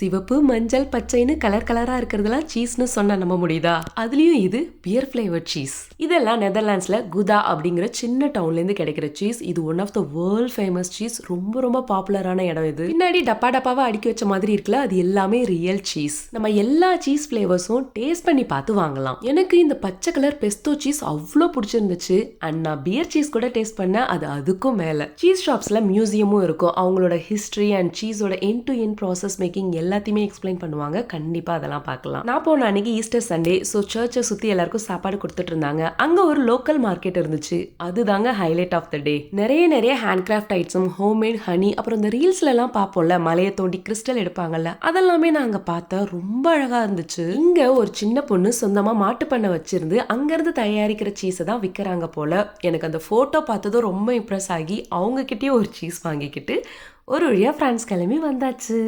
சிவப்பு, மஞ்சள், பச்சைன்னு கலர் கலரா இருக்கிறதெல்லாம் சீஸ்னு சொன்னா நம்ப முடியுதா? அதுலயும் இது பியர் ஃபிளேவர் சீஸ். இதெல்லாம் நெதர்லாண்ட்ஸ்ல குதா அப்படிங்கிற சின்ன டவுன்ல இருந்து கிடைக்கிற சீஸ். இது one of the world famous cheese. ரொம்ப ரொம்ப பாப்புலரான இடம் இது. பின்னாடி டப்பா டப்பாவா அடுக்கி வச்ச மாதிரி இருக்குல்ல, அது எல்லாமே ரியல் சீஸ். நம்ம எல்லா சீஸ் ஃபிளேவர்ஸும் டேஸ்ட் பண்ணி பார்த்து வாங்கலாம். எனக்கு இந்த பச்சை கலர் பெஸ்டோ சீஸ் அவ்வளோ பிடிச்சிருந்துச்சு. அண்ட் நான் பியர் சீஸ் கூட டேஸ்ட் பண்ண, அது அதுக்கும் மேல. சீஸ் ஷாப்ஸ்ல மியூசியமும் இருக்கும். அவங்களோட ஹிஸ்டரி அண்ட் சீஸோட end to end process making எல்லாத்தையுமே எக்ஸ்பிளைன் பண்ணுவாங்க. கண்டிப்பா அதெல்லாம் பார்க்கலாம். நான் போன அன்னைக்கு ஈஸ்டர் சண்டே. ஸோ சர்ச்சை சுத்தி எல்லாருக்கும் சாப்பாடு கொடுத்துட்டு இருந்தாங்க. அங்க ஒரு லோக்கல் மார்க்கெட் இருந்துச்சு. அதுதாங்க ஹைலைட் ஆஃப் த டே. நிறைய hand craft item, homemade honey, அப்புறம் இந்த ரீல்ஸ்ல எல்லாம் பார்ப்போம்ல, மலையை தோண்டி கிறிஸ்டல் எடுப்பாங்கல்ல, அதெல்லாமே நான் அங்க பார்த்தேன். ரொம்ப அழகா இருந்துச்சு. இங்க ஒரு சின்ன பொண்ணு சொந்தமா மாட்டு பண்ண வச்சிருந்து அங்கிருந்து தயாரிக்கிற சீஸை தான் விற்கிறாங்க போல. எனக்கு அந்த போட்டோ பார்த்ததும் ரொம்ப இம்ப்ரெஸ் ஆகி அவங்க கிட்டயே ஒரு சீஸ் வாங்கிக்கிட்டு ஒரு வழியா பிரான்ஸ் கிளம்பி வந்தாச்சு.